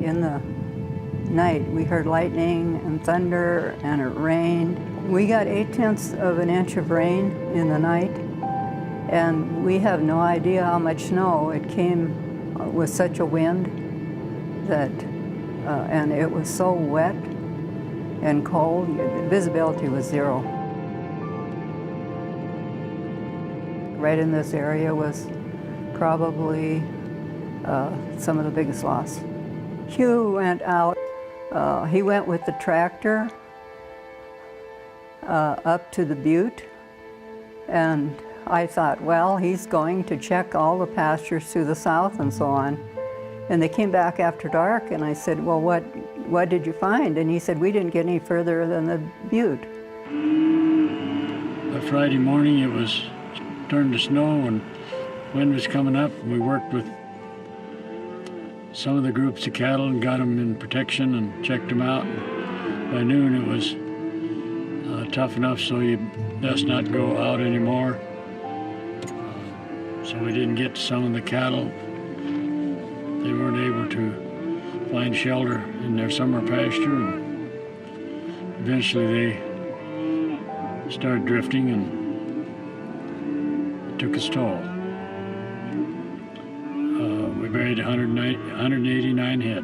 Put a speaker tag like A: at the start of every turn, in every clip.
A: in the night. We heard lightning and thunder, and it rained. We got 0.8 of an inch of rain in the night, and we have no idea how much snow. It came with such a wind that, and it was so wet and cold, the visibility was 0. Right in this area was probably some of the biggest loss. Hugh went out. He went with the tractor up to the butte, and I thought, well, he's going to check all the pastures to the south and so on. And they came back after dark, and I said, well, what did you find? And he said, we didn't get any further than the butte.
B: The Friday morning, it was starting to snow and wind was coming up. We worked with some of the groups of cattle and got them in protection and checked them out. By noon, it was tough enough so you best not go out anymore. So we didn't get to some of the cattle. They weren't able to find shelter in their summer pasture, and eventually they started drifting, and it took its toll. We buried 189 head,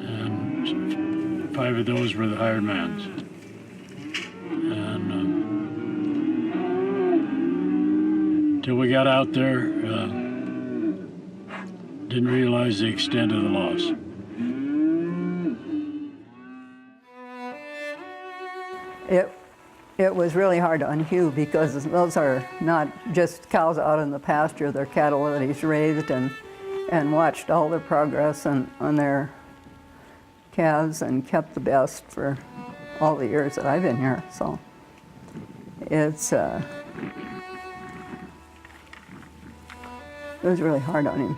B: and 5 of those were the hired man's. And until we got out there, didn't realize the extent of the loss.
A: It was really hard on Hugh because those are not just cows out in the pasture, they're cattle that he's raised and watched all their progress on their calves and kept the best for all the years that I've been here. So it was really hard on him.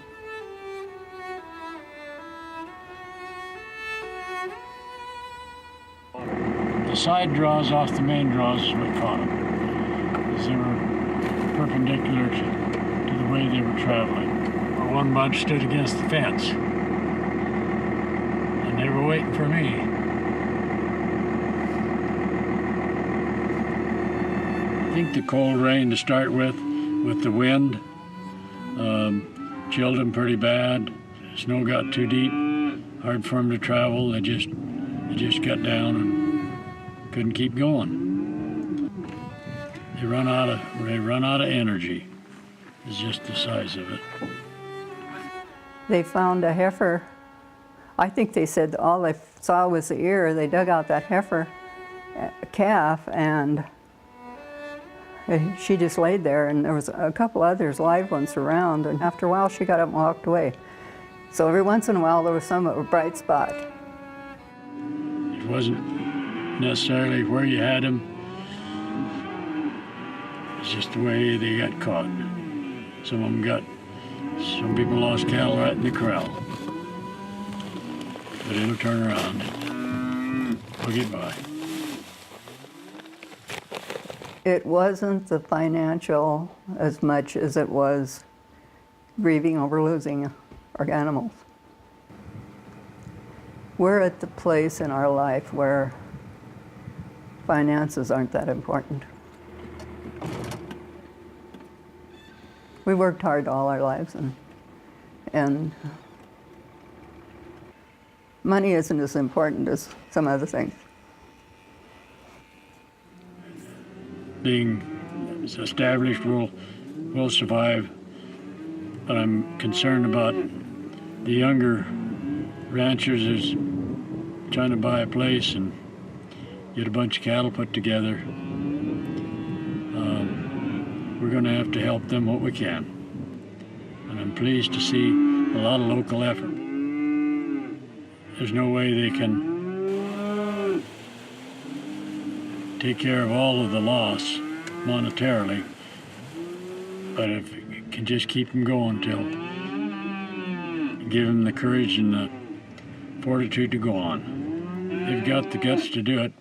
B: The side draws off the main draws is what caught them, because they were perpendicular to the way they were traveling. One bunch stood against the fence, and they were waiting for me. I think the cold rain to start with the wind, chilled them pretty bad. Snow got too deep, hard for them to travel. They just got down and couldn't keep going. They run out of energy. It's just the size of it.
A: They found a heifer. I think they said all they saw was the ear. They dug out that heifer calf, and she just laid there, and there was a couple others, live ones around, and after a while she got up and walked away. So every once in a while there was some bright spot.
B: It wasn't necessarily where you had them. It's just the way they got caught. Some people lost cattle right in the corral. But it'll turn around. We'll get by.
A: It wasn't the financial as much as it was grieving over losing our animals. We're at the place in our life where finances aren't that important. We worked hard all our lives, and money isn't as important as some other things.
B: Being established, we'll survive, but I'm concerned about the younger ranchers who's trying to buy a place and get a bunch of cattle put together. We're going to have to help them what we can. And I'm pleased to see a lot of local effort. There's no way they can take care of all of the loss monetarily, but if it can just keep them going till give them the courage and the fortitude to go on. They've got the guts to do it.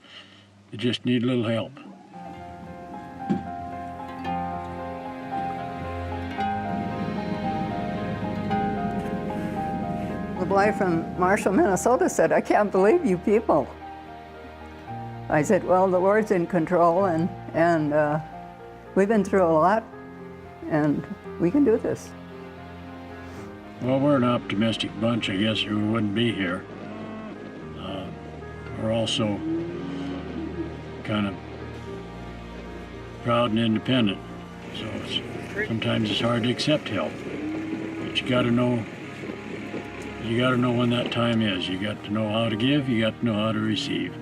B: They just need a little help.
A: The boy from Marshall, Minnesota said, "I can't believe you people." I said, "Well, the Lord's in control, and we've been through a lot, and we can do this."
B: Well, we're an optimistic bunch, I guess, or we wouldn't be here. We're also kind of proud and independent, so sometimes it's hard to accept help. But you got to know when that time is. You got to know how to give. You got to know how to receive.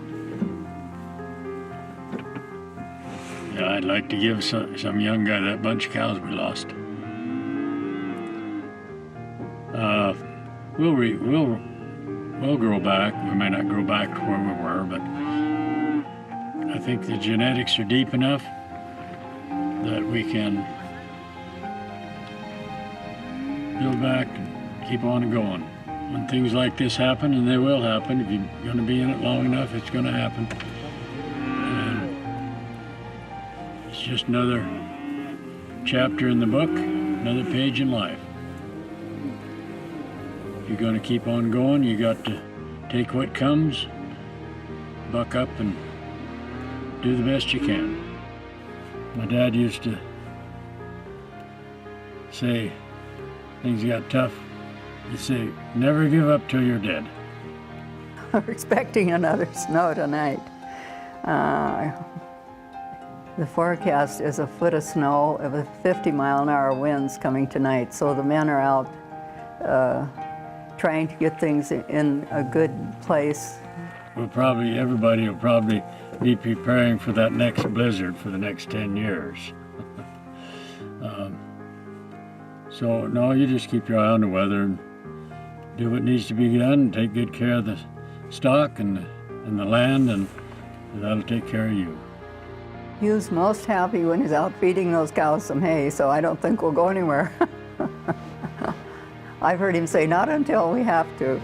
B: Yeah, I'd like to give some young guy that bunch of cows we lost. We'll grow back. We may not grow back to where we were, but I think the genetics are deep enough that we can build back and keep on going. When things like this happen, and they will happen, if you're going to be in it long enough, it's going to happen. And it's just another chapter in the book, another page in life. If you're going to keep on going, you got to take what comes, buck up, and do the best you can. My dad used to say, things got tough, he'd say, "Never give up till you're dead."
A: We're expecting another snow tonight. The forecast is a foot of snow with 50-mile-an-hour winds coming tonight, so the men are out trying to get things in a good place.
B: Everybody will probably be preparing for that next blizzard for the next 10 years. So no, you just keep your eye on the weather and do what needs to be done, and take good care of the stock and the land, and that'll take care of you.
A: Hugh's most happy when he's out feeding those cows some hay, so I don't think we'll go anywhere. I've heard him say, "Not until we have to."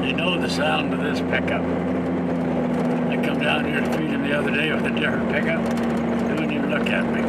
B: You know the sound of this pickup. I come down here to feed him the other day with a different pickup. He wouldn't even look at me.